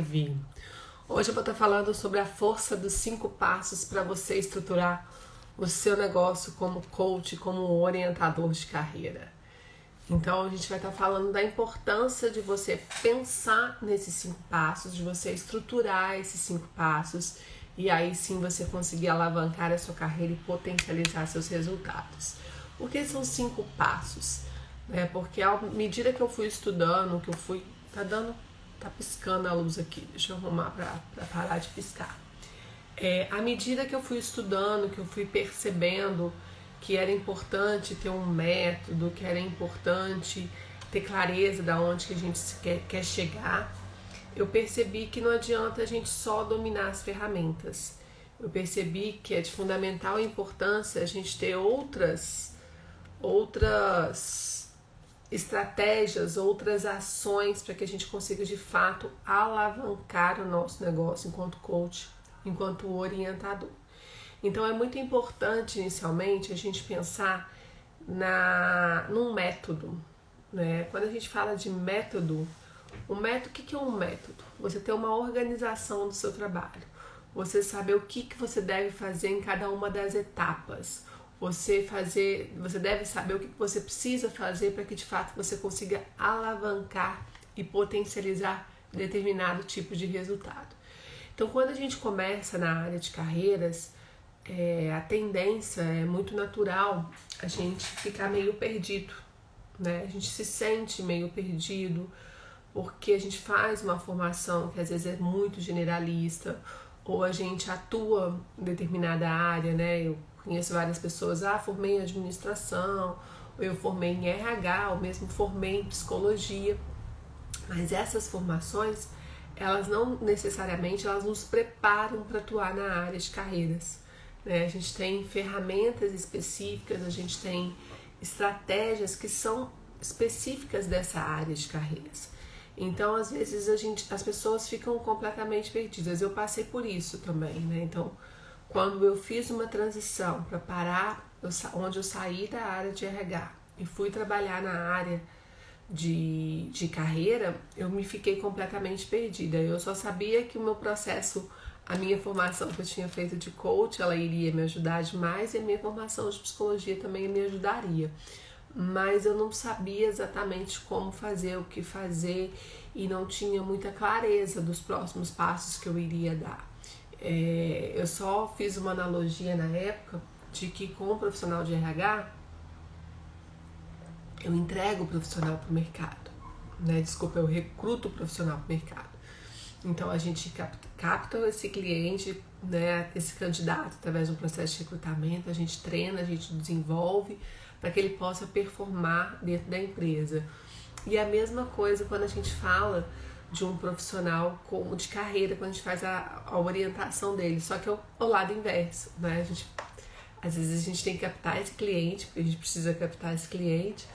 Vi. Hoje eu vou estar falando sobre a força dos 5 passos para você estruturar o seu negócio como coach, como orientador de carreira. Então a gente vai estar falando da importância de você pensar nesses 5 passos, de você estruturar esses 5 passos e aí sim você conseguir alavancar a sua carreira e potencializar seus resultados. Por que são 5 passos? Porque à medida que eu fui estudando, que eu fui... Tá piscando a luz aqui, deixa eu arrumar pra parar de piscar. À medida que eu fui estudando, que eu fui percebendo que era importante ter um método, que era importante ter clareza de onde que a gente quer chegar, eu percebi que não adianta a gente só dominar as ferramentas. Eu percebi que é de fundamental importância a gente ter outras estratégias, outras ações para que a gente consiga de fato alavancar o nosso negócio enquanto coach, enquanto orientador. Então é muito importante inicialmente a gente pensar num método, né? Quando a gente fala de método, o que é um método? Você ter uma organização do seu trabalho, você saber o que você deve fazer em cada uma das etapas. Você deve saber o que você precisa fazer para que de fato você consiga alavancar e potencializar determinado tipo de resultado. Então, quando a gente começa na área de carreiras, a tendência é muito natural a gente ficar meio perdido, né? A gente se sente meio perdido porque a gente faz uma formação que às vezes é muito generalista ou a gente atua em determinada área, né? Eu conheço várias pessoas, formei em administração, ou eu formei em RH, ou mesmo formei em psicologia. Mas essas formações, elas não necessariamente elas nos preparam para atuar na área de carreiras, né? A gente tem ferramentas específicas, a gente tem estratégias que são específicas dessa área de carreiras. Então, às vezes, as pessoas ficam completamente perdidas. Eu passei por isso também, né? Então, quando eu fiz uma transição para parar, onde eu saí da área de RH e fui trabalhar na área de carreira, eu me fiquei completamente perdida. Eu só sabia que o meu processo, a minha formação que eu tinha feito de coach, ela iria me ajudar demais e a minha formação de psicologia também me ajudaria. Mas eu não sabia exatamente como fazer, o que fazer e não tinha muita clareza dos próximos passos que eu iria dar. Eu só fiz uma analogia na época de que com o profissional de RH eu entrego o profissional para o mercado, né? Desculpa, eu recruto o profissional para o mercado. Então a gente capta esse cliente, né? Esse candidato através de um processo de recrutamento, a gente treina, a gente desenvolve para que ele possa performar dentro da empresa. E a mesma coisa quando a gente fala de um profissional de carreira, quando a gente faz a orientação dele, só que é o lado inverso, né? Às vezes a gente tem que captar esse cliente, porque a gente precisa captar esse cliente,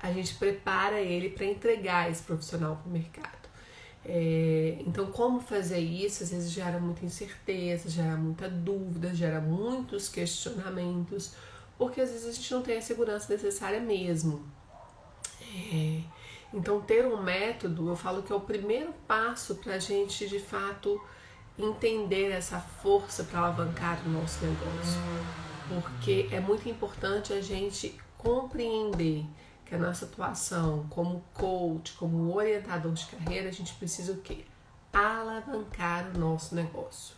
a gente prepara ele para entregar esse profissional para o mercado. Então, como fazer isso, às vezes gera muita incerteza, gera muita dúvida, gera muitos questionamentos, porque às vezes a gente não tem a segurança necessária mesmo. Então, ter um método, eu falo que é o primeiro passo para a gente, de fato, entender essa força para alavancar o nosso negócio. Porque é muito importante a gente compreender que a nossa atuação como coach, como orientador de carreira, a gente precisa o quê? Alavancar o nosso negócio.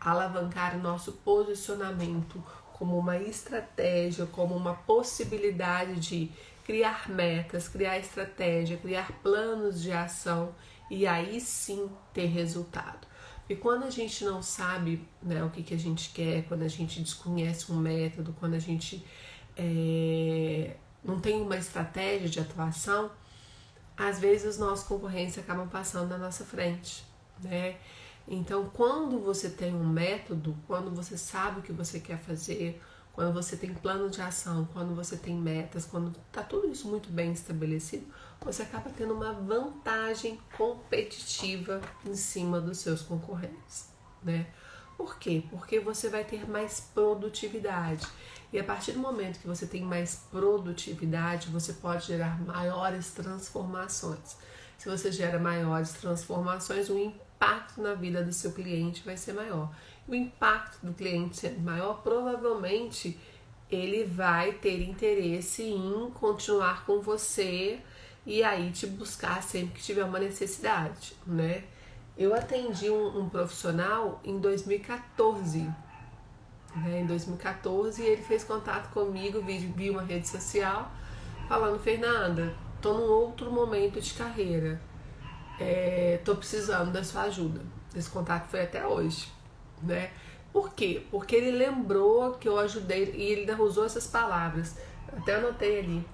Alavancar o nosso posicionamento como uma estratégia, como uma possibilidade de criar metas, criar estratégia, criar planos de ação e aí sim ter resultado. E quando a gente não sabe, né, o que a gente quer, quando a gente desconhece um método, quando a gente não tem uma estratégia de atuação, às vezes os nossos concorrentes acabam passando na nossa frente, né? Então, quando você tem um método, quando você sabe o que você quer fazer, quando você tem plano de ação, quando você tem metas, quando está tudo isso muito bem estabelecido, você acaba tendo uma vantagem competitiva em cima dos seus concorrentes, né? Por quê? Porque você vai ter mais produtividade. E a partir do momento que você tem mais produtividade, você pode gerar maiores transformações. Se você gera maiores transformações, o impacto na vida do seu cliente vai ser maior. O impacto do cliente sendo maior, provavelmente ele vai ter interesse em continuar com você e aí te buscar sempre que tiver uma necessidade, né? Eu atendi um profissional em 2014, né? Em 2014 ele fez contato comigo via uma rede social falando: Fernanda, tô num outro momento de carreira, tô precisando da sua ajuda. Esse contato foi até hoje, né? Por quê? Porque ele lembrou que eu ajudei e ele ainda usou essas palavras. Até anotei ali.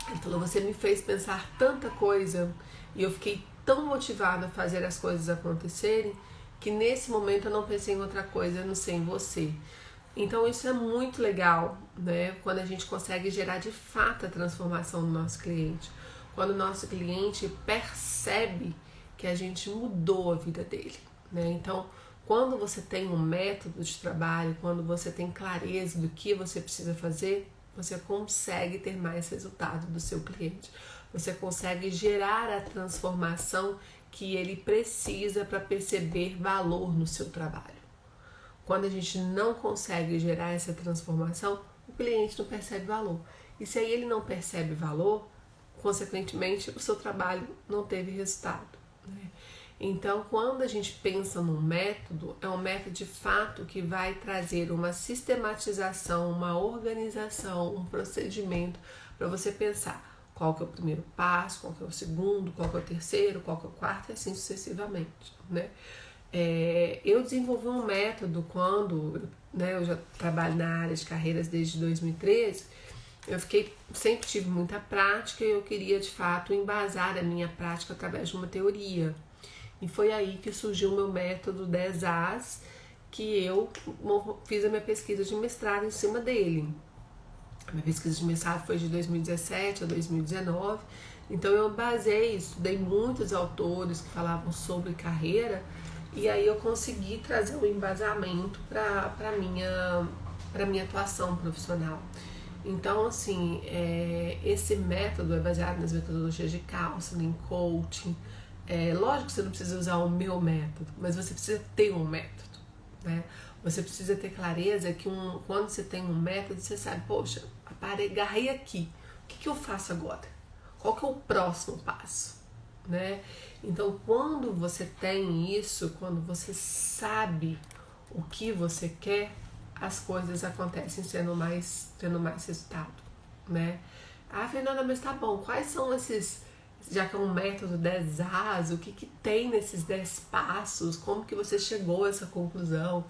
Ele falou: você me fez pensar tanta coisa e eu fiquei tão motivada a fazer as coisas acontecerem que nesse momento eu não pensei em outra coisa, eu não sei em você. Então isso é muito legal, né? Quando a gente consegue gerar de fato a transformação no nosso cliente. Quando o nosso cliente percebe que a gente mudou a vida dele, né? Então, quando você tem um método de trabalho, quando você tem clareza do que você precisa fazer, você consegue ter mais resultado do seu cliente. Você consegue gerar a transformação que ele precisa para perceber valor no seu trabalho. Quando a gente não consegue gerar essa transformação, o cliente não percebe valor. E se aí ele não percebe valor, consequentemente o seu trabalho não teve resultado, né? Então, quando a gente pensa num método, é um método de fato que vai trazer uma sistematização, uma organização, um procedimento para você pensar qual que é o primeiro passo, qual que é o segundo, qual que é o terceiro, qual que é o quarto e assim sucessivamente, né? Eu desenvolvi um método quando, né, eu já trabalho na área de carreiras desde 2013, sempre tive muita prática e eu queria de fato embasar a minha prática através de uma teoria. E foi aí que surgiu o meu método 10As, que eu fiz a minha pesquisa de mestrado em cima dele. A minha pesquisa de mestrado foi de 2017 a 2019, então eu estudei muitos autores que falavam sobre carreira, e aí eu consegui trazer um embasamento para a minha atuação profissional. Então, assim, esse método é baseado nas metodologias de counseling, coaching. Lógico que você não precisa usar o meu método, mas você precisa ter um método, né? Você precisa ter clareza que quando você tem um método, você sabe: poxa, agarrei aqui, o que eu faço agora? Qual que é o próximo passo, né? Então, quando você tem isso, quando você sabe o que você quer, as coisas acontecem tendo mais resultado, né? Ah, Fernanda, mas tá bom, quais são esses... Já que é um método 10As, o que tem nesses 10 passos? Como que você chegou a essa conclusão?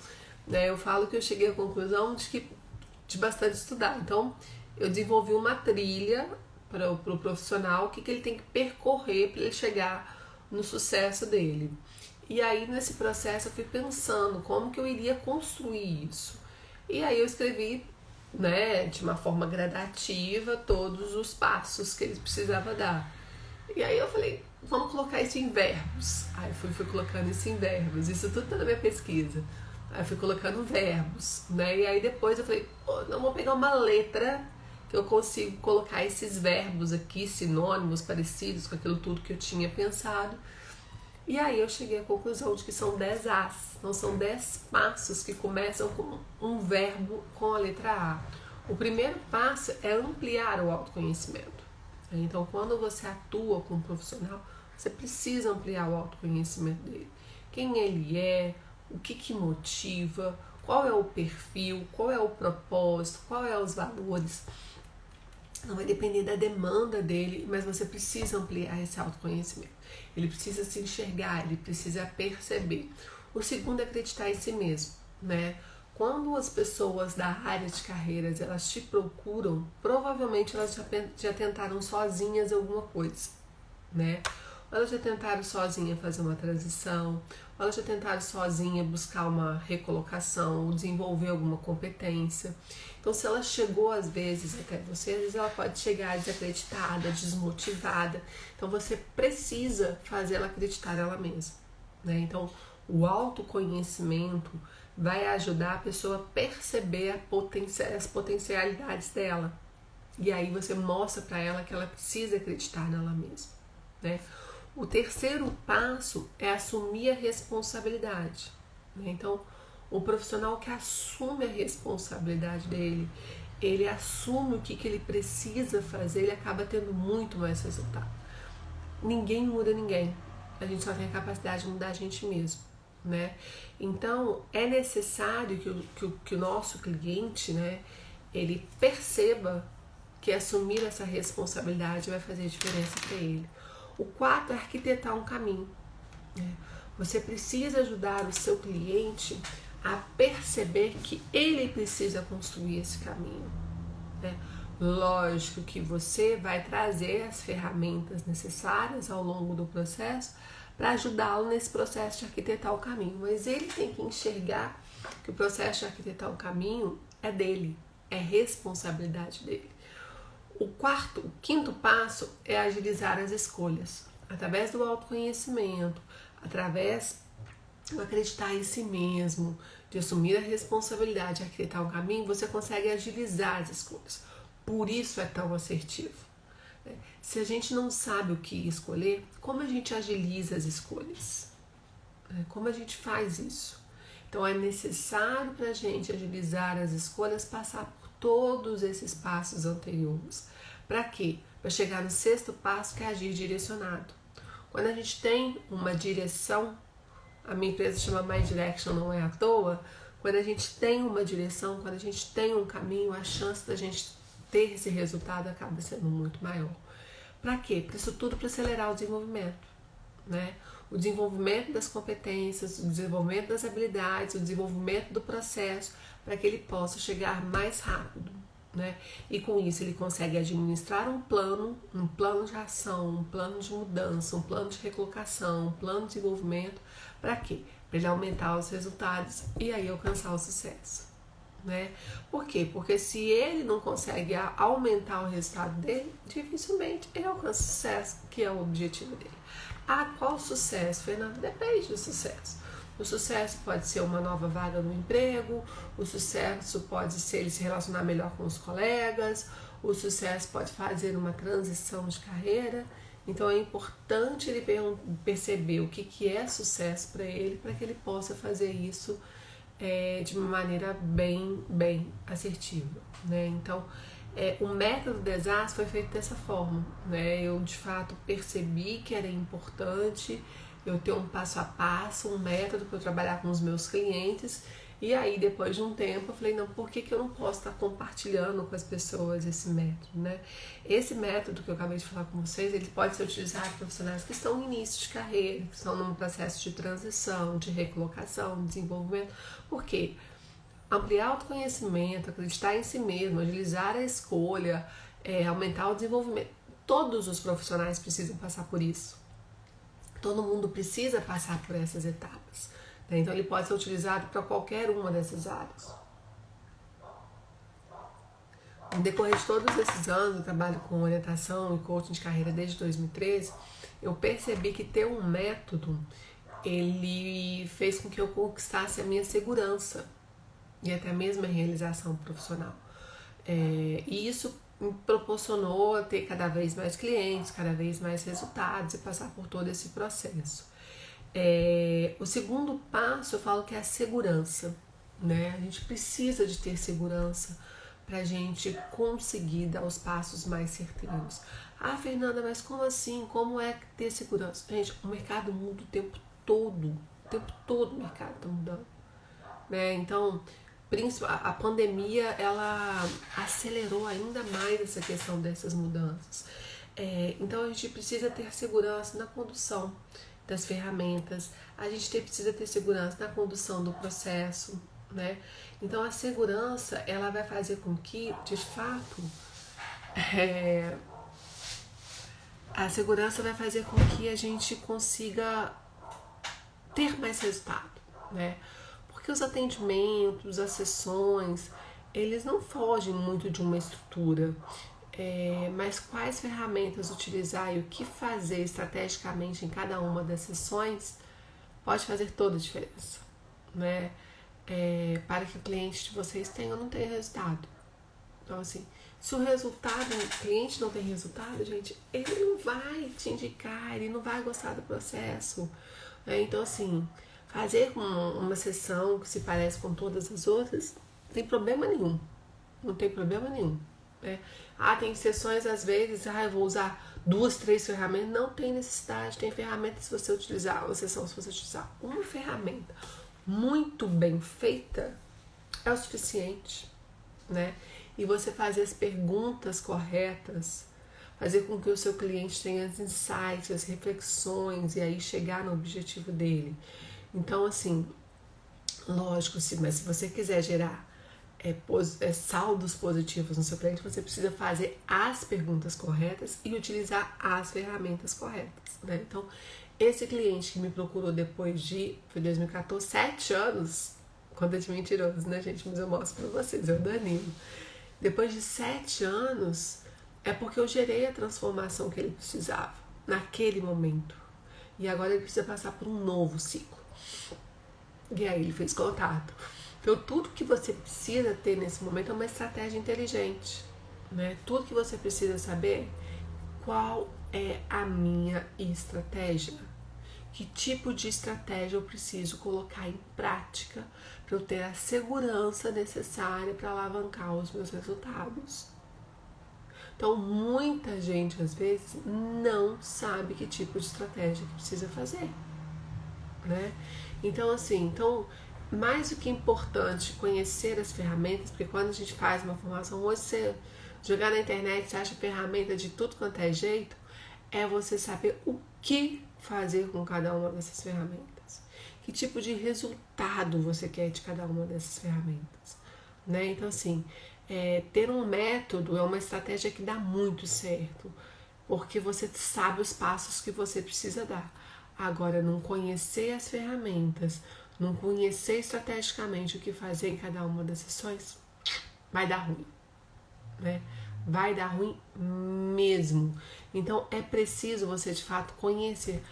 Né? Eu falo que eu cheguei à conclusão de bastante estudar. Então, eu desenvolvi uma trilha para o profissional, que ele tem que percorrer para ele chegar no sucesso dele. E aí, nesse processo, eu fui pensando como que eu iria construir isso. E aí eu escrevi, né, de uma forma gradativa, todos os passos que ele precisava dar. E aí eu falei: vamos colocar isso em verbos. Aí eu fui colocando isso em verbos. Isso tudo tá na minha pesquisa. Aí eu fui colocando verbos, né? E aí depois eu falei: não, vou pegar uma letra que eu consigo colocar esses verbos aqui, sinônimos parecidos com aquilo tudo que eu tinha pensado. E aí eu cheguei à conclusão de que são 10 As. Então são 10 passos que começam com um verbo com a letra A. O primeiro passo é ampliar o autoconhecimento. Então, quando você atua com um profissional, você precisa ampliar o autoconhecimento dele. Quem ele é, o que motiva, qual é o perfil, qual é o propósito, qual é os valores. Não vai depender da demanda dele, mas você precisa ampliar esse autoconhecimento. Ele precisa se enxergar, ele precisa perceber. O segundo é acreditar em si mesmo, né? Quando as pessoas da área de carreiras, elas te procuram, provavelmente elas já tentaram sozinhas alguma coisa, né? Ou elas já tentaram sozinha fazer uma transição, ou elas já tentaram sozinha buscar uma recolocação, ou desenvolver alguma competência. Então, se ela chegou às vezes até você, às vezes ela pode chegar desacreditada, desmotivada. Então, você precisa fazer ela acreditar nela mesma, né? Então, o autoconhecimento vai ajudar a pessoa a perceber as potencialidades dela. E aí você mostra para ela que ela precisa acreditar nela mesma, né? O terceiro passo é assumir a responsabilidade, né? Então, o profissional que assume a responsabilidade dele, ele assume o que ele precisa fazer, ele acaba tendo muito mais resultado. Ninguém muda ninguém, a gente só tem a capacidade de mudar a gente mesmo, né? Então, é necessário que o nosso cliente, né, ele perceba que assumir essa responsabilidade vai fazer diferença para ele. O quarto é arquitetar um caminho, né? Você precisa ajudar o seu cliente a perceber que ele precisa construir esse caminho, né? Lógico que você vai trazer as ferramentas necessárias ao longo do processo para ajudá-lo nesse processo de arquitetar o caminho, mas ele tem que enxergar que o processo de arquitetar o caminho é dele, é responsabilidade dele. O quinto passo é agilizar as escolhas, através do autoconhecimento, através de acreditar em si mesmo, de assumir a responsabilidade de arquitetar um caminho, você consegue agilizar as escolhas. Por isso é tão assertivo. Se a gente não sabe o que escolher, como a gente agiliza as escolhas? Como a gente faz isso? Então é necessário para a gente agilizar as escolhas, passar por todos esses passos anteriores. Para quê? Para chegar no sexto passo, que é agir direcionado. Quando a gente tem uma direção, a minha empresa chama My Direction, não é à toa. Quando a gente tem uma direção, quando a gente tem um caminho, a chance da gente ter esse resultado acaba sendo muito maior. Para quê? Para isso tudo, para acelerar o desenvolvimento, né? O desenvolvimento das competências, o desenvolvimento das habilidades, o desenvolvimento do processo, para que ele possa chegar mais rápido, né? E com isso ele consegue administrar um plano de ação, um plano de mudança, um plano de recolocação, um plano de desenvolvimento. Para quê? Para ele aumentar os resultados e aí alcançar o sucesso, né? Por quê? Porque se ele não consegue aumentar o resultado dele, dificilmente ele alcança o sucesso, que é o objetivo dele. Qual sucesso, Fernando? Depende do sucesso. O sucesso pode ser uma nova vaga no emprego, o sucesso pode ser ele se relacionar melhor com os colegas, o sucesso pode fazer uma transição de carreira. Então é importante ele perceber o que é sucesso para ele, para que ele possa fazer isso de uma maneira bem assertiva, né? Então, o método desastre foi feito dessa forma, né? Eu de fato percebi que era importante eu ter um passo a passo, um método para eu trabalhar com os meus clientes. E aí, depois de um tempo, eu falei, não, por que eu não posso estar compartilhando com as pessoas esse método, né? Esse método que eu acabei de falar com vocês, ele pode ser utilizado por profissionais que estão no início de carreira, que estão num processo de transição, de recolocação, de desenvolvimento. Por quê? Ampliar o autoconhecimento, acreditar em si mesmo, agilizar a escolha, aumentar o desenvolvimento. Todos os profissionais precisam passar por isso. Todo mundo precisa passar por essas etapas, né? Então ele pode ser utilizado para qualquer uma dessas áreas. No decorrer de todos esses anos, eu trabalho com orientação e coaching de carreira desde 2013, eu percebi que ter um método, ele fez com que eu conquistasse a minha segurança e até mesmo a realização profissional. E isso me proporcionou ter cada vez mais clientes, cada vez mais resultados e passar por todo esse processo. O segundo passo eu falo que é a segurança, né? A gente precisa de ter segurança para a gente conseguir dar os passos mais certeiros. Fernanda, mas como assim? Como é ter segurança? Gente, o mercado muda o tempo todo o mercado está mudando, né? Então, a pandemia, ela acelerou ainda mais essa questão dessas mudanças. Então a gente precisa ter segurança na condução das ferramentas, a gente precisa ter segurança na condução do processo, né? Então a segurança, ela vai fazer com que, de fato, a segurança vai fazer com que a gente consiga ter mais resultado, né? Porque os atendimentos, as sessões, eles não fogem muito de uma estrutura, mas quais ferramentas utilizar e o que fazer estrategicamente em cada uma das sessões pode fazer toda a diferença, né? Para que o cliente de vocês tenha ou não tenha resultado. Então, assim, Se o resultado, o cliente não tem resultado, gente, ele não vai te indicar, ele não vai gostar do processo. Então, assim, fazer uma sessão que se parece com todas as outras, não tem problema nenhum. Não tem problema nenhum. Né? Tem sessões, às vezes, eu vou usar 2, 3 ferramentas. Não tem necessidade. Tem ferramentas se você utilizar, uma sessão se você utilizar uma ferramenta muito bem feita, é o suficiente, né? E você fazer as perguntas corretas, fazer com que o seu cliente tenha os insights, as reflexões e aí chegar no objetivo dele. Então, assim, lógico, mas se você quiser gerar saldos positivos no seu cliente, você precisa fazer as perguntas corretas e utilizar as ferramentas corretas, né? Então, esse cliente que me procurou depois foi 2014, 7 anos, quando é de mentiroso, né, gente? Mas eu mostro pra vocês, é o Danilo. Depois de 7 anos, é porque eu gerei a transformação que ele precisava, naquele momento. E agora ele precisa passar por um novo ciclo. E aí ele fez contato. Então, tudo que você precisa ter nesse momento é uma estratégia inteligente, né? Tudo que você precisa saber, qual é a minha estratégia? Que tipo de estratégia eu preciso colocar em prática para eu ter a segurança necessária para alavancar os meus resultados? Então, muita gente, às vezes, não sabe que tipo de estratégia que precisa fazer, né? Então, assim, mais do que importante conhecer as ferramentas, porque quando a gente faz uma formação, hoje você jogar na internet, você acha ferramenta de tudo quanto é jeito, é você saber o que fazer com cada uma dessas ferramentas. Que tipo de resultado você quer de cada uma dessas ferramentas, né? Então, assim, ter um método é uma estratégia que dá muito certo, porque você sabe os passos que você precisa dar. Agora, não conhecer as ferramentas, não conhecer estrategicamente o que fazer em cada uma das sessões, vai dar ruim, né? Vai dar ruim mesmo. Então, é preciso você, de fato, conhecer.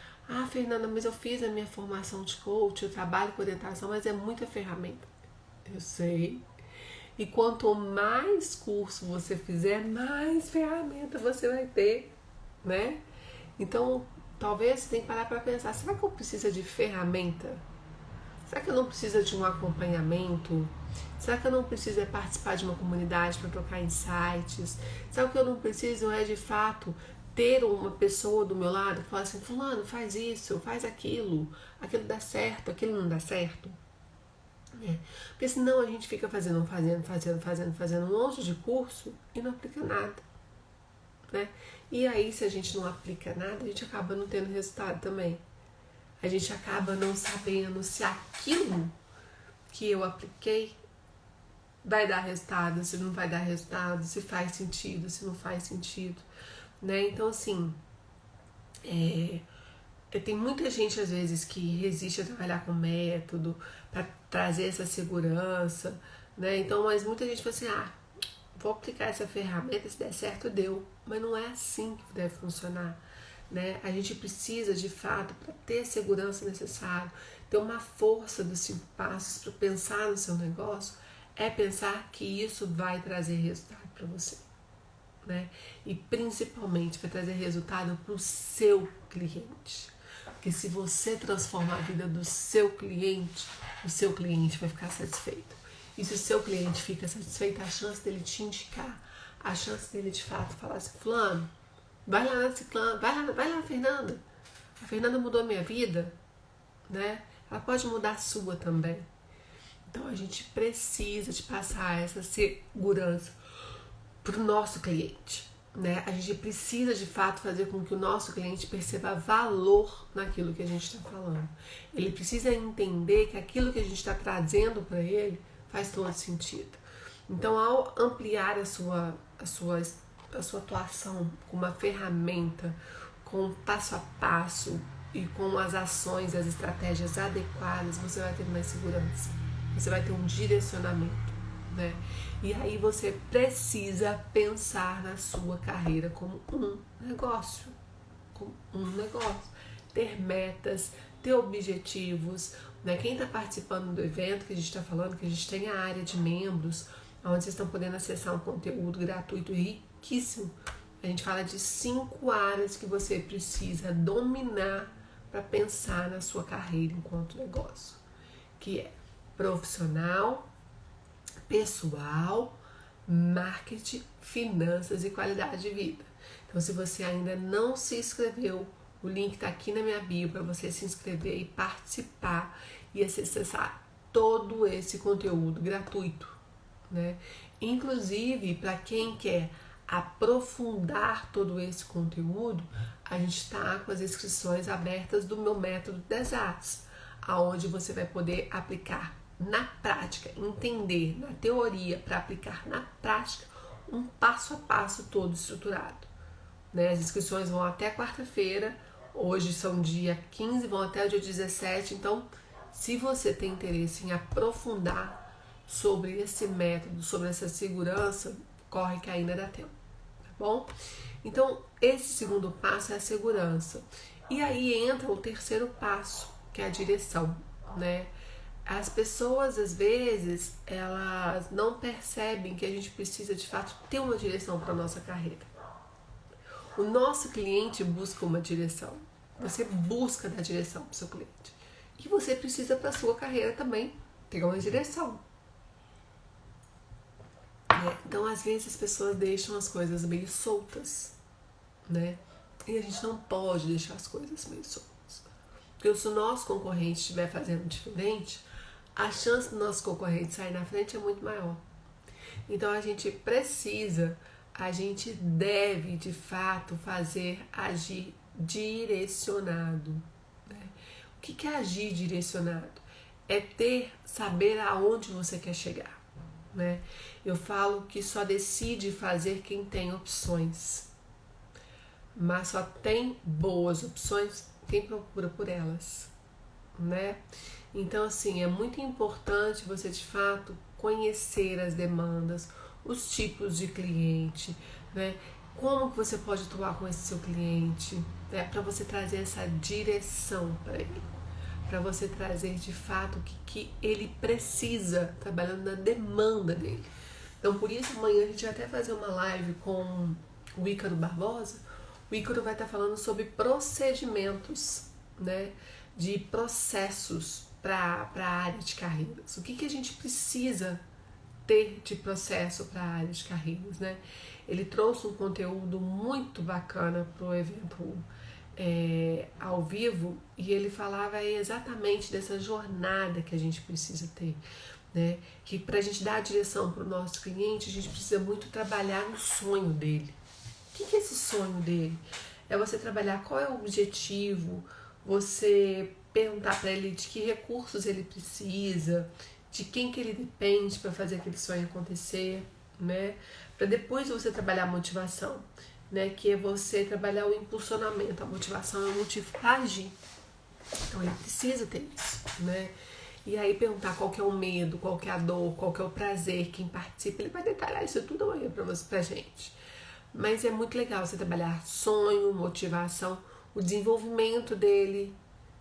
Fernanda, mas eu fiz a minha formação de coach, eu trabalho com orientação, mas é muita ferramenta. Eu sei. E quanto mais curso você fizer, mais ferramenta você vai ter, né? Então, talvez você tenha que parar para pensar, será que eu preciso de ferramenta? Será que eu não preciso de um acompanhamento? Será que eu não preciso participar de uma comunidade para trocar insights? Será que eu não preciso de fato ter uma pessoa do meu lado que fala assim, fulano, faz isso, faz aquilo dá certo, aquilo não dá certo? Porque senão a gente fica fazendo um monte de curso e não aplica nada, né? E aí, se a gente não aplica nada, a gente acaba não tendo resultado também. A gente acaba não sabendo se aquilo que eu apliquei vai dar resultado, se não vai dar resultado, se faz sentido, se não faz sentido, né? Então, assim, tem muita gente, às vezes, que resiste a trabalhar com método para trazer essa segurança, né? Então, mas muita gente fala assim, vou aplicar essa ferramenta, se der certo, deu. Mas não é assim que deve funcionar, né? A gente precisa, de fato, para ter a segurança necessária, ter uma força dos 5 passos para pensar no seu negócio, é pensar que isso vai trazer resultado para você, né? E principalmente vai trazer resultado para o seu cliente. Porque se você transformar a vida do seu cliente, o seu cliente vai ficar satisfeito. E se o seu cliente fica satisfeito, a chance dele te indicar, a chance dele de fato falar assim, fulano, vai lá na Ciclano, vai lá, Fernanda. A Fernanda mudou a minha vida, né? Ela pode mudar a sua também. Então a gente precisa de passar essa segurança para o nosso cliente, né? A gente precisa de fato fazer com que o nosso cliente perceba valor naquilo que a gente está falando. Ele precisa entender que aquilo que a gente está trazendo para ele faz todo sentido. Então, ao ampliar a sua atuação com uma ferramenta, com passo a passo e com as ações, as estratégias adequadas, você vai ter mais segurança, você vai ter um direcionamento, né? E aí você precisa pensar na sua carreira como um negócio, ter metas, ter objetivos, né? Quem está participando do evento que a gente está falando, que a gente tem a área de membros, onde vocês estão podendo acessar um conteúdo gratuito riquíssimo. A gente fala de 5 áreas que você precisa dominar para pensar na sua carreira enquanto negócio, que é profissional, pessoal, marketing, finanças e qualidade de vida. Então, se você ainda não se inscreveu, o link está aqui na minha bio para você se inscrever e participar e acessar todo esse conteúdo gratuito, né? Inclusive, para quem quer aprofundar todo esse conteúdo, a gente está com as inscrições abertas do meu método DESATS, aonde você vai poder aplicar na prática, entender na teoria para aplicar na prática um passo a passo todo estruturado, né? As inscrições vão até quarta-feira, hoje são dia 15, vão até o dia 17, então se você tem interesse em aprofundar sobre esse método, sobre essa segurança, corre que ainda dá tempo, tá bom? Então, esse segundo passo é a segurança. E aí entra o terceiro passo, que é a direção, né? As pessoas, às vezes, elas não percebem que a gente precisa, de fato, ter uma direção para a nossa carreira. O nosso cliente busca uma direção. Você busca dar direção para o seu cliente. E você precisa, para a sua carreira também, ter uma direção. Então, às vezes, as pessoas deixam as coisas meio soltas, né? E a gente não pode deixar as coisas meio soltas. Porque se o nosso concorrente estiver fazendo diferente, a chance do nosso concorrente sair na frente é muito maior. Então, a gente deve, de fato, agir direcionado, né? O que é agir direcionado? É saber aonde você quer chegar, né? Eu falo que só decide fazer quem tem opções, mas só tem boas opções quem procura por elas, né? Então, assim, é muito importante você, de fato, conhecer as demandas, os tipos de cliente, né? Como que você pode atuar com esse seu cliente, né? Para você trazer essa direção para ele, para você trazer, de fato, o que ele precisa, trabalhando na demanda dele. Então, por isso, amanhã a gente vai até fazer uma live com o Ícaro Barbosa. O Ícaro vai estar falando sobre procedimentos, né, de processos para a área de carreiras. O que a gente precisa ter de processo para a área de carreiras, né? Ele trouxe um conteúdo muito bacana para o evento ao vivo e ele falava exatamente dessa jornada que a gente precisa ter, né? Que para a gente dar a direção para o nosso cliente, a gente precisa muito trabalhar no sonho dele. O que é esse sonho dele? É você trabalhar qual é o objetivo, você perguntar para ele de que recursos ele precisa, de quem que ele depende para fazer aquele sonho acontecer, né? Para depois você trabalhar a motivação, né? Que é você trabalhar o impulsionamento. A motivação é o motivo para agir. Então ele precisa ter isso, né? E aí perguntar qual que é o medo, qual que é a dor, qual que é o prazer, quem participa, ele vai detalhar isso tudo amanhã pra gente. Mas é muito legal você trabalhar sonho, motivação, o desenvolvimento dele,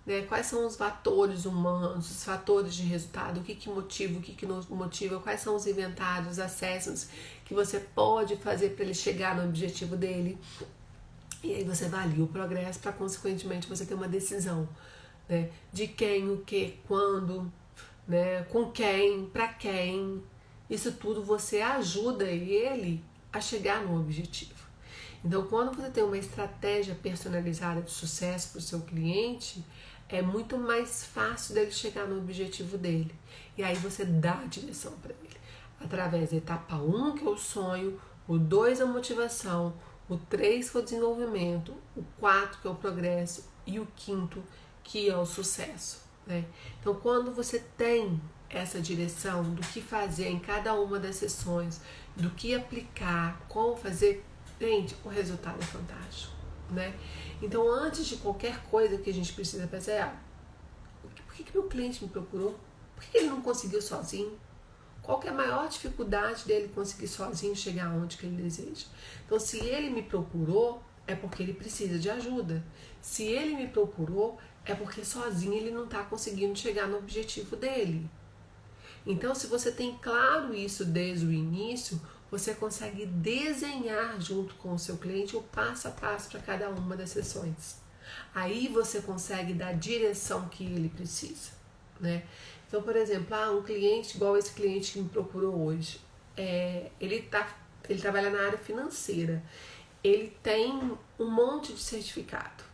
né? Quais são os fatores humanos, os fatores de resultado, o que motiva, o que não motiva, quais são os inventários, os acessos que você pode fazer para ele chegar no objetivo dele. E aí você avalia o progresso para, consequentemente, você ter uma decisão, né? De quem, o que, quando, né? Com quem, para quem. Isso tudo você ajuda ele a chegar no objetivo. Então, quando você tem uma estratégia personalizada de sucesso para o seu cliente, é muito mais fácil dele chegar no objetivo dele. E aí você dá a direção para ele. Através da etapa 1, que é o sonho, o 2, a motivação, o 3, que é o desenvolvimento, o 4, que é o progresso, e o 5, que é o sucesso, né? Então, quando você tem essa direção do que fazer em cada uma das sessões, do que aplicar, como fazer, gente, o resultado é fantástico, né? Então, antes de qualquer coisa que a gente precisa fazer, por que meu cliente me procurou? Por que ele não conseguiu sozinho? Qual que é a maior dificuldade dele conseguir sozinho chegar onde que ele deseja? Então, se ele me procurou, é porque ele precisa de ajuda. Se ele me procurou, é porque sozinho ele não está conseguindo chegar no objetivo dele. Então, se você tem claro isso desde o início, você consegue desenhar junto com o seu cliente o passo a passo para cada uma das sessões. Aí você consegue dar a direção que ele precisa, né? Então, por exemplo, um cliente igual esse cliente que me procurou hoje, ele trabalha na área financeira, ele tem um monte de certificado,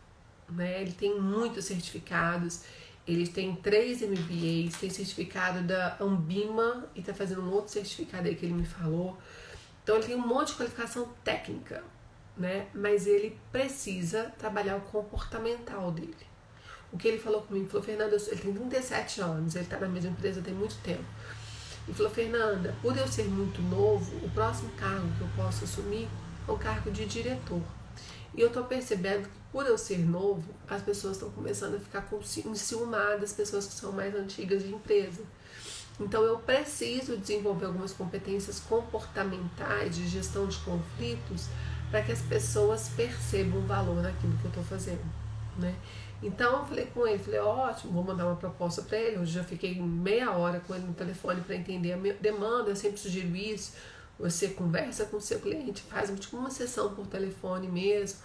né? Ele tem muitos certificados, ele tem 3 MBAs, tem certificado da Ambima e está fazendo um outro certificado aí que ele me falou. Então ele tem um monte de qualificação técnica, né? Mas ele precisa trabalhar o comportamental dele. O que ele falou comigo, falou, Fernanda, ele tem 37 anos, ele está na mesma empresa tem muito tempo. Ele falou, Fernanda, por eu ser muito novo, o próximo cargo que eu posso assumir é o cargo de diretor. E eu estou percebendo que por eu ser novo, as pessoas estão começando a ficar enciumadas, pessoas que são mais antigas de empresa. Então eu preciso desenvolver algumas competências comportamentais de gestão de conflitos para que as pessoas percebam o valor naquilo que eu estou fazendo, né? Então eu falei com ele, falei, ótimo, vou mandar uma proposta para ele. Hoje já fiquei meia hora com ele no telefone para entender a minha demanda. Eu sempre sugiro isso. Você conversa com o seu cliente, faz tipo uma sessão por telefone mesmo,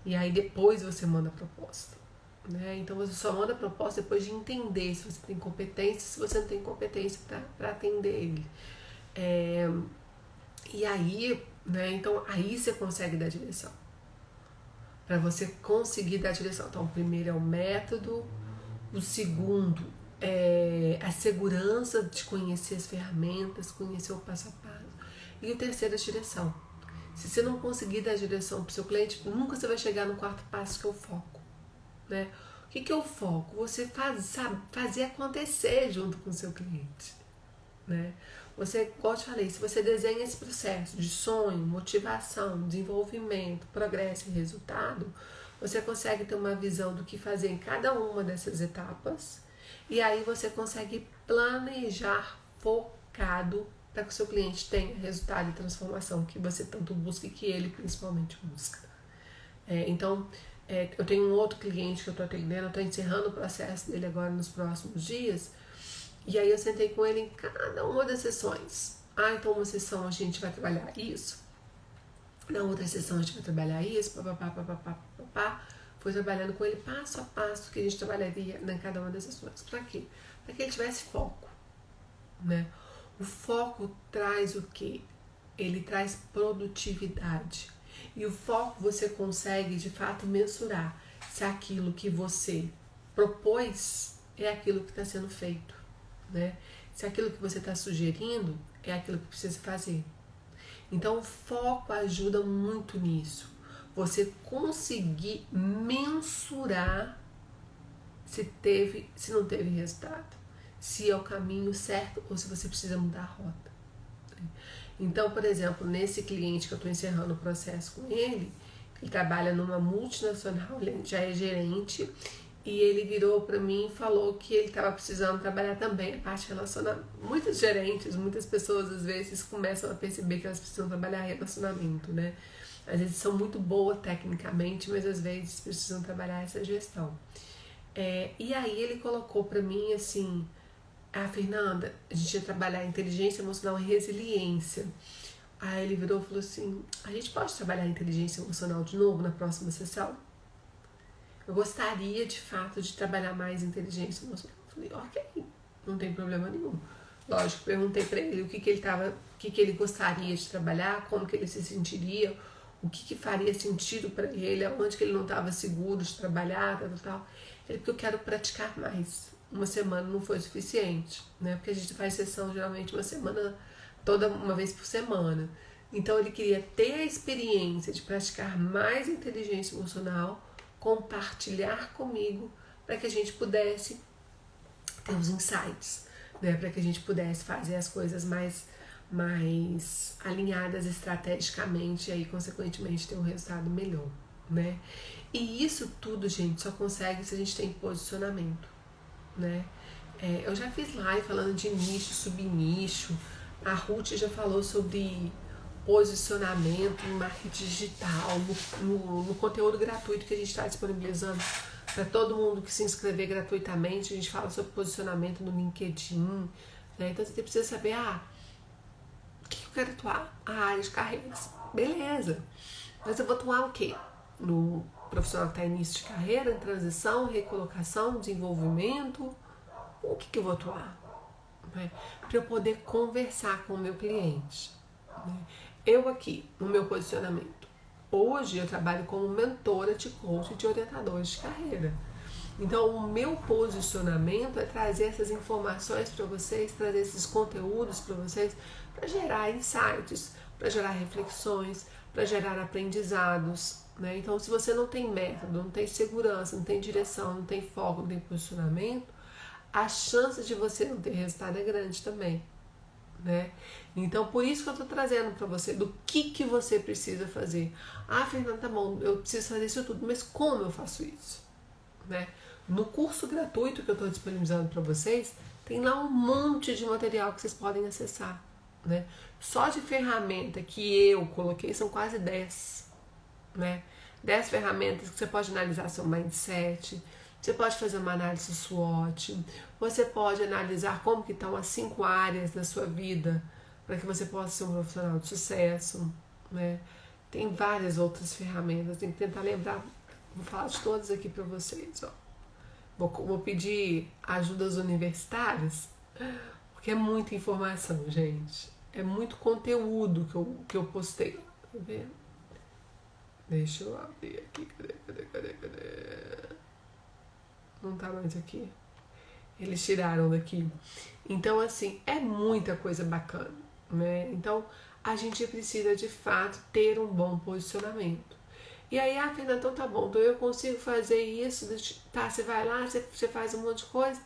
e aí depois você manda a proposta, né? Então você só manda a proposta depois de entender se você tem competência, se você não tem competência para atender ele. E aí, né? Então aí você consegue dar direção. Para você conseguir dar direção. Então o primeiro é o método, o segundo é a segurança de conhecer as ferramentas, conhecer o passo a passo. E o terceiro é a direção. Se você não conseguir dar direção para o seu cliente, nunca você vai chegar no quarto passo, que é o foco, né? O que é o foco? Você fazer acontecer junto com o seu cliente, né? Você, como eu te falei, se você desenha esse processo de sonho, motivação, desenvolvimento, progresso e resultado, você consegue ter uma visão do que fazer em cada uma dessas etapas, e aí você consegue planejar focado para que o seu cliente tenha resultado e transformação que você tanto busca e que ele principalmente busca. Então, eu tenho um outro cliente que eu estou atendendo, eu estou encerrando o processo dele agora nos próximos dias, e aí eu sentei com ele em cada uma das sessões. Então uma sessão a gente vai trabalhar isso, na outra sessão a gente vai trabalhar isso, papapá. Fui trabalhando com ele passo a passo que a gente trabalharia em cada uma das sessões. Para quê? Para que ele tivesse foco, né? O foco traz o quê? Ele traz produtividade. E o foco você consegue, de fato, mensurar se aquilo que você propôs é aquilo que está sendo feito, né? Se aquilo que você está sugerindo é aquilo que precisa fazer. Então, o foco ajuda muito nisso. Você conseguir mensurar se não teve resultado, se é o caminho certo ou se você precisa mudar a rota. Então, por exemplo, nesse cliente que eu estou encerrando o processo com ele trabalha numa multinacional, ele já é gerente, e ele virou para mim e falou que ele estava precisando trabalhar também a parte relacionamento. Muitos gerentes, muitas pessoas às vezes começam a perceber que elas precisam trabalhar relacionamento, né? Às vezes são muito boas tecnicamente, mas às vezes precisam trabalhar essa gestão. E aí ele colocou para mim assim, Fernanda, a gente ia trabalhar inteligência emocional e resiliência. Aí ele virou e falou assim, a gente pode trabalhar inteligência emocional de novo na próxima sessão? Eu gostaria de fato de trabalhar mais inteligência emocional. Eu falei, ok, não tem problema nenhum. Lógico, perguntei para ele o que ele gostaria de trabalhar, como que ele se sentiria, o que faria sentido para ele, onde que ele não estava seguro de trabalhar, tal. Ele, porque eu quero praticar mais. Uma semana não foi suficiente, né? Porque a gente faz sessão geralmente uma vez por semana. Então ele queria ter a experiência de praticar mais inteligência emocional, compartilhar comigo, para que a gente pudesse ter os insights, né? Para que a gente pudesse fazer as coisas mais alinhadas estrategicamente e aí, consequentemente, ter um resultado melhor, né? E isso tudo, gente, só consegue se a gente tem posicionamento, né? Eu já fiz live falando de nicho, subnicho. A Ruth já falou sobre posicionamento em marketing digital, no conteúdo gratuito que a gente está disponibilizando para todo mundo que se inscrever gratuitamente. A gente fala sobre posicionamento no LinkedIn, né? Então você precisa saber, o que eu quero atuar? A área de carreiras. Beleza. Mas eu vou atuar o quê? No profissional que está em início de carreira, em transição, recolocação, desenvolvimento? O que eu vou atuar? Né? Para eu poder conversar com o meu cliente. Né? Eu aqui, no meu posicionamento, hoje eu trabalho como mentora de coach e de orientadores de carreira. Então, o meu posicionamento é trazer essas informações para vocês, trazer esses conteúdos para vocês, para gerar insights, para gerar reflexões, para gerar aprendizados, né? Então, se você não tem método, não tem segurança, não tem direção, não tem foco, não tem posicionamento, a chance de você não ter resultado é grande também, né? Então, por isso que eu estou trazendo para você do que você precisa fazer. Fernanda, tá bom, eu preciso fazer isso tudo, mas como eu faço isso? Né? No curso gratuito que eu estou disponibilizando para vocês, tem lá um monte de material que vocês podem acessar, né? Só de ferramenta que eu coloquei são quase 10, né? 10 ferramentas que você pode analisar seu mindset, você pode fazer uma análise SWOT, você pode analisar como que estão as 5 áreas da sua vida para que você possa ser um profissional de sucesso, né? Tem várias outras ferramentas, tem que tentar lembrar. Vou falar de todas aqui para vocês, ó. Vou pedir ajuda aos universitários, porque é muita informação, gente. É muito conteúdo que eu postei. Tá vendo? Deixa eu abrir aqui. Cadê? Não tá mais aqui. Eles tiraram daqui. Então, assim, é muita coisa bacana, né? Então, a gente precisa, de fato, ter um bom posicionamento. E aí, Fernanda, então tá bom, então eu consigo fazer isso, tá, você vai lá, você faz um monte de coisa,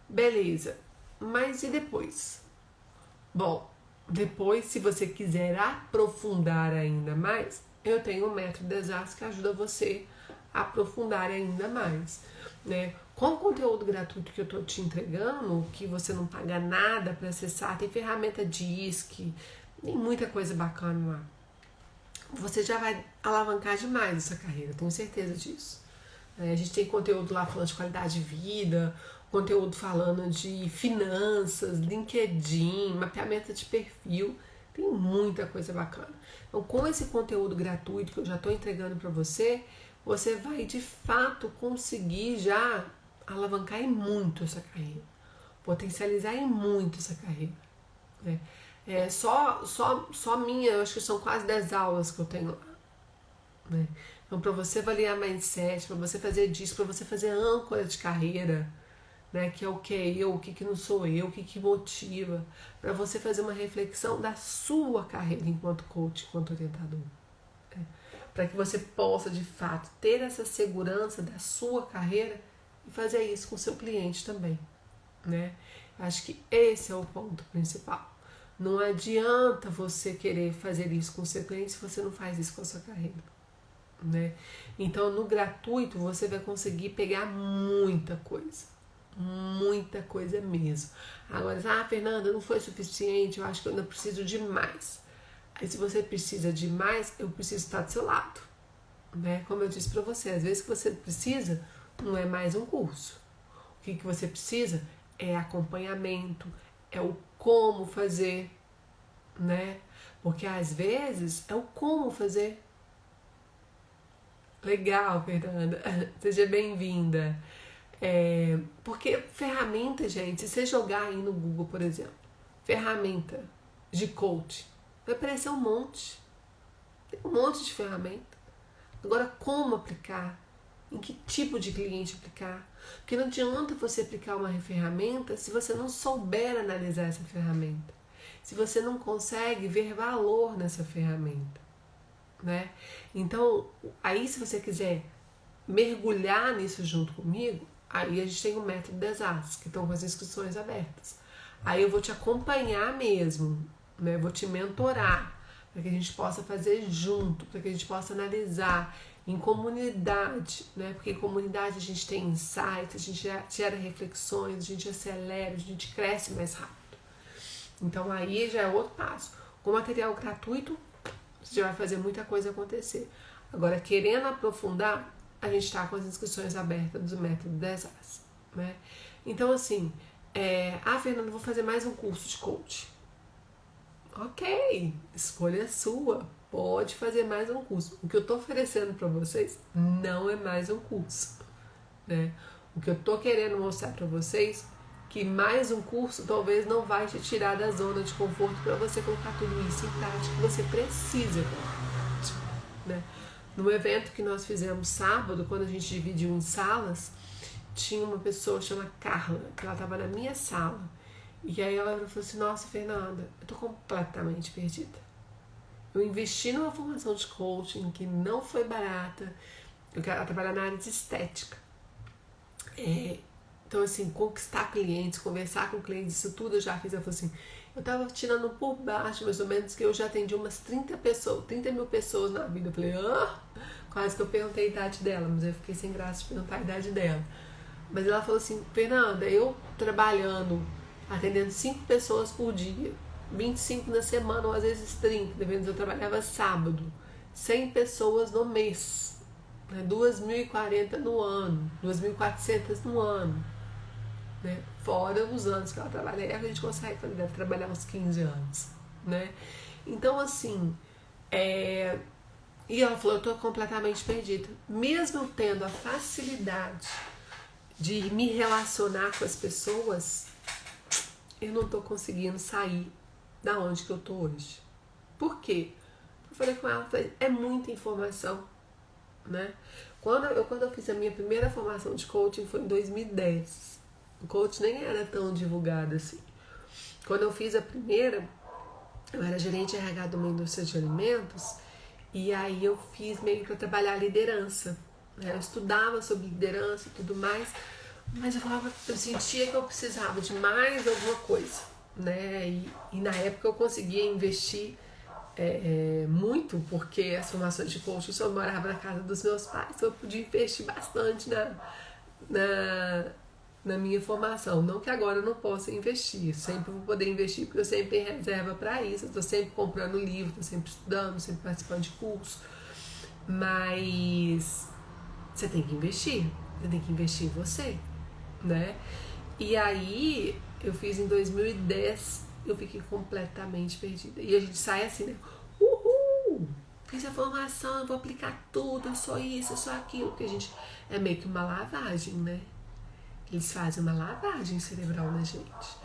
beleza, mas e depois? Bom, depois, se você quiser aprofundar ainda mais, eu tenho o método Desastre que ajuda você a aprofundar ainda mais, né? Com o conteúdo gratuito que eu tô te entregando, que você não paga nada para acessar, tem ferramenta DISC, tem muita coisa bacana lá. Você já vai alavancar demais essa carreira, tenho certeza disso. A gente tem conteúdo lá falando de qualidade de vida, conteúdo falando de finanças, LinkedIn, mapeamento de perfil, tem muita coisa bacana. Então, com esse conteúdo gratuito que eu já estou entregando para você, você vai de fato conseguir já alavancar em muito essa carreira, potencializar em muito essa carreira, né? Só minha, eu acho que são quase 10 aulas que eu tenho lá, né? Então, para você avaliar mindset, para você fazer disso, para você fazer âncora de carreira, né? Que é o que é eu, o que não sou eu, o que motiva, para você fazer uma reflexão da sua carreira enquanto coach, enquanto orientador, né? Para que você possa, de fato, ter essa segurança da sua carreira e fazer isso com o seu cliente também, né? Acho que esse é o ponto principal. Não adianta você querer fazer isso com o seu cliente se você não faz isso com a sua carreira, né? Então, no gratuito, você vai conseguir pegar muita coisa mesmo. Agora, Fernanda, não foi suficiente, eu acho que eu ainda preciso de mais. Aí, se você precisa de mais, eu preciso estar do seu lado, né? Como eu disse para você, às vezes que você precisa não é mais um curso. O que você precisa é acompanhamento, é o como fazer, né? Porque às vezes é o como fazer. Legal, Fernanda. Seja bem-vinda. Porque ferramenta, gente, se você jogar aí no Google, por exemplo, ferramenta de coach, vai aparecer um monte. Tem um monte de ferramenta. Agora, como aplicar? Em que tipo de cliente aplicar? Porque não adianta você aplicar uma ferramenta se você não souber analisar essa ferramenta. Se você não consegue ver valor nessa ferramenta, né? Então, aí se você quiser mergulhar nisso junto comigo, aí a gente tem o método Desastre, que estão com as inscrições abertas. Aí eu vou te acompanhar mesmo, né? Eu vou te mentorar, para que a gente possa fazer junto, para que a gente possa analisar em comunidade, né? Porque em comunidade a gente tem insights, a gente gera reflexões, a gente acelera, a gente cresce mais rápido. Então aí já é outro passo. Com material gratuito, você já vai fazer muita coisa acontecer. Agora, querendo aprofundar, a gente está com as inscrições abertas do método Desastre, né? Então, assim, Fernanda, vou fazer mais um curso de coach. Ok, escolha sua. Pode fazer mais um curso. O que eu estou oferecendo para vocês não é mais um curso, né? O que eu estou querendo mostrar para vocês que mais um curso talvez não vai te tirar da zona de conforto para você colocar tudo isso em prática que você precisa, né? No evento que nós fizemos sábado, quando a gente dividiu em salas, tinha uma pessoa chamada Carla, que ela estava na minha sala. E aí ela falou assim, nossa, Fernanda, eu tô completamente perdida. Eu investi numa formação de coaching que não foi barata. Eu quero trabalhar na área de estética. Então, assim, conquistar clientes, conversar com clientes, isso tudo eu já fiz. Eu falei assim, eu tava tirando por baixo, mais ou menos, que eu já atendi umas 30 mil pessoas na vida. Eu falei, quase que eu perguntei a idade dela, mas eu fiquei sem graça de perguntar a idade dela. Mas ela falou assim, Fernanda, eu trabalhando, atendendo 5 pessoas por dia, 25 na semana, ou às vezes 30, dependendo, eu trabalhava sábado, 100 pessoas no mês, né? 2.040 no ano, 2.400 no ano, né? Fora os anos que ela trabalha, a gente consegue fazer, deve trabalhar uns 15 anos, né? Então, assim, e ela falou, eu tô completamente perdida, mesmo tendo a facilidade de me relacionar com as pessoas, eu não tô conseguindo sair da onde que eu tô hoje. Por quê? Eu falei com ela, é muita informação, né? Quando eu fiz a minha primeira formação de coaching foi em 2010. O coaching nem era tão divulgado assim. Quando eu fiz a primeira, eu era gerente RH de uma indústria de alimentos, e aí eu fiz meio para trabalhar a liderança, né? Eu estudava sobre liderança e tudo mais, mas eu sentia que eu precisava de mais alguma coisa, né? E na época eu conseguia investir muito, porque as formações de coaching eu só morava na casa dos meus pais, então eu podia investir bastante na minha formação. Não que agora eu não possa investir, sempre vou poder investir, porque eu sempre tenho reserva para isso, eu estou sempre comprando livro, estou sempre estudando, sempre participando de curso, mas você tem que investir em você, né? E aí eu fiz em 2010, eu fiquei completamente perdida. E a gente sai assim, né? Uhul! Fiz a formação, eu vou aplicar tudo, eu sou isso, eu sou aquilo. Porque a gente é meio que uma lavagem, né? Eles fazem uma lavagem cerebral na gente.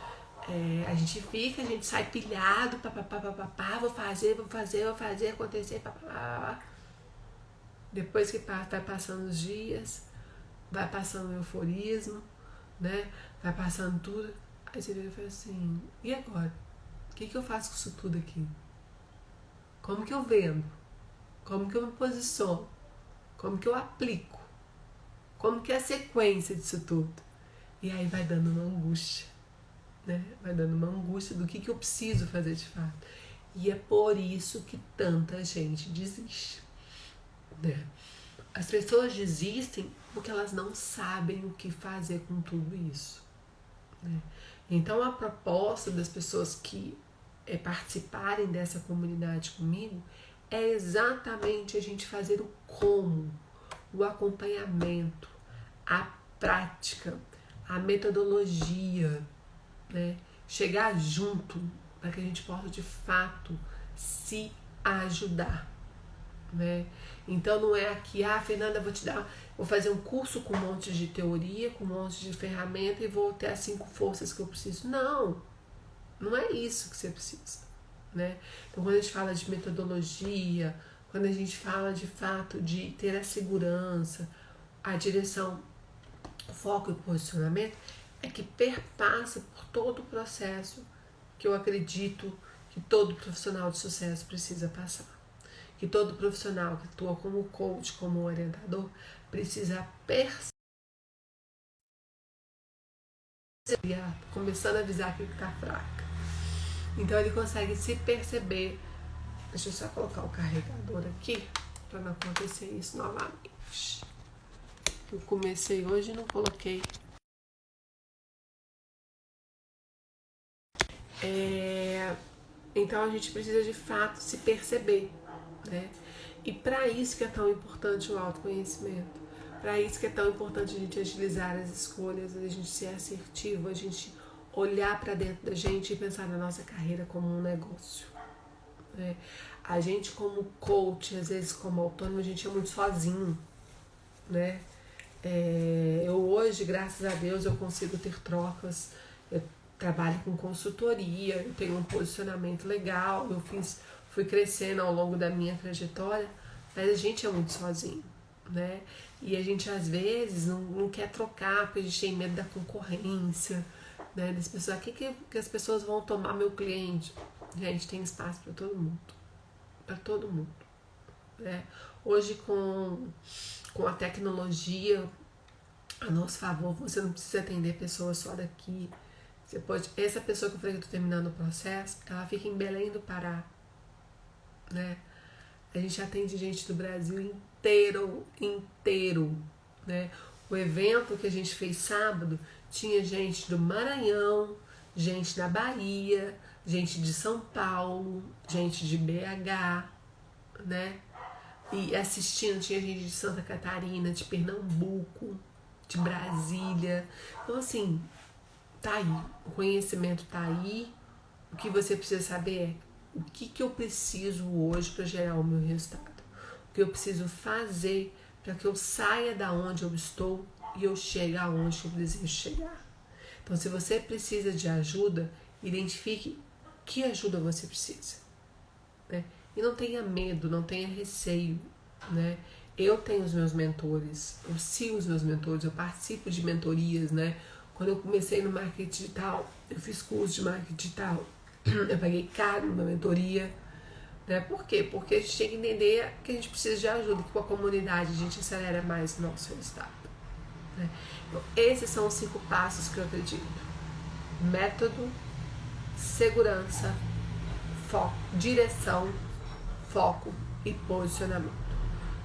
A gente sai pilhado, papapá, vou fazer, acontecer, papapá. Depois que vai passando os dias, vai passando o euforismo, né? Vai passando tudo. Aí você vira e fala assim, e agora? O que eu faço com isso tudo aqui? Como que eu vendo? Como que eu me posiciono? Como que eu aplico? Como que é a sequência disso tudo? E aí vai dando uma angústia, né? Vai dando uma angústia do que eu preciso fazer de fato. E é por isso que tanta gente desiste, né? As pessoas desistem porque elas não sabem o que fazer com tudo isso, né? Então a proposta das pessoas que participarem dessa comunidade comigo é exatamente a gente fazer o como, o acompanhamento, a prática, a metodologia, né? Chegar junto para que a gente possa de fato se ajudar, né? Então não é aqui, Fernanda, vou fazer um curso com um monte de teoria, com um monte de ferramenta e vou ter as 5 forças que eu preciso. Não é isso que você precisa, né? Então quando a gente fala de metodologia, quando a gente fala de fato de ter a segurança, a direção, o foco e o posicionamento, é que perpassa por todo o processo que eu acredito que todo profissional de sucesso precisa passar. Que todo profissional que atua como coach, como orientador, precisa perceber, começando a avisar que ele está fraca. Então ele consegue se perceber. Deixa eu só colocar o carregador aqui, para não acontecer isso novamente. Eu comecei hoje e não coloquei. Então a gente precisa de fato se perceber, né? E para isso que é tão importante o autoconhecimento, para isso que é tão importante a gente agilizar as escolhas, a gente ser assertivo, a gente olhar para dentro da gente e pensar na nossa carreira como um negócio. Né? A gente como coach, às vezes como autônomo, a gente é muito sozinho, né? Eu hoje, graças a Deus, eu consigo ter trocas, eu trabalho com consultoria, eu tenho um posicionamento legal, fui crescendo ao longo da minha trajetória, mas a gente é muito sozinho, né? E a gente às vezes não quer trocar porque a gente tem medo da concorrência, né? Das pessoas, que as pessoas vão tomar meu cliente? Gente, tem espaço para todo mundo. Para todo mundo. Né? Hoje com a tecnologia a nosso favor, você não precisa atender pessoas só daqui. Você pode. Essa pessoa que eu falei que eu tô terminando o processo, ela fica em Belém do Pará. Né? A gente atende gente do Brasil inteiro. Né? O evento que a gente fez sábado tinha gente do Maranhão, gente da Bahia, gente de São Paulo, gente de BH, né? E assistindo tinha gente de Santa Catarina, de Pernambuco, de Brasília. Então assim, tá aí, o conhecimento tá aí. O que você precisa saber é o que eu preciso hoje para gerar o meu resultado. O que eu preciso fazer para que eu saia da onde eu estou e eu chegue aonde eu desejo chegar. Então, se você precisa de ajuda, identifique que ajuda você precisa. Né? E não tenha medo, não tenha receio. Né? Eu tenho os meus mentores, eu sigo os meus mentores, eu participo de mentorias. Né? Quando eu comecei no marketing digital, eu fiz curso de marketing digital, eu paguei caro numa mentoria. Né? Por quê? Porque a gente tem que entender que a gente precisa de ajuda, que com a comunidade a gente acelera mais o nosso resultado. Né? Então, esses são os 5 passos que eu acredito: método, segurança, foco, direção, foco e posicionamento.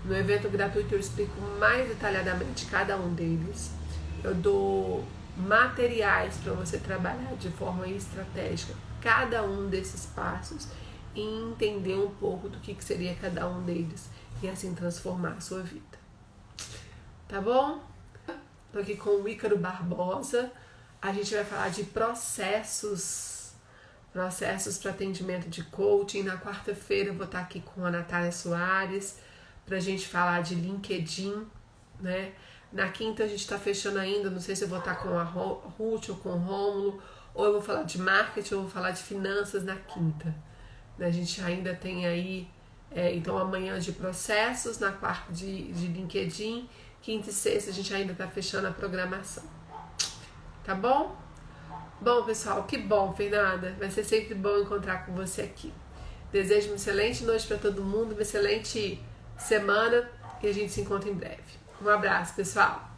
No evento gratuito eu explico mais detalhadamente cada um deles. Eu dou materiais para você trabalhar de forma estratégica cada um desses passos e entender um pouco do que seria cada um deles e assim transformar a sua vida. Tá bom? Estou aqui com o Ícaro Barbosa. A gente vai falar de processos para atendimento de coaching. Na quarta-feira eu vou estar aqui com a Natália Soares para a gente falar de LinkedIn, né? Na quinta a gente está fechando ainda, não sei se eu vou estar com a Ruth ou com o Rômulo, ou eu vou falar de marketing ou vou falar de finanças na quinta. A gente ainda tem aí, então amanhã de processos, na quarta de LinkedIn, quinta e sexta a gente ainda está fechando a programação. Tá bom? Bom, pessoal, que bom, Fernanda. Vai ser sempre bom encontrar com você aqui. Desejo uma excelente noite para todo mundo, uma excelente semana e a gente se encontra em breve. Um abraço, pessoal.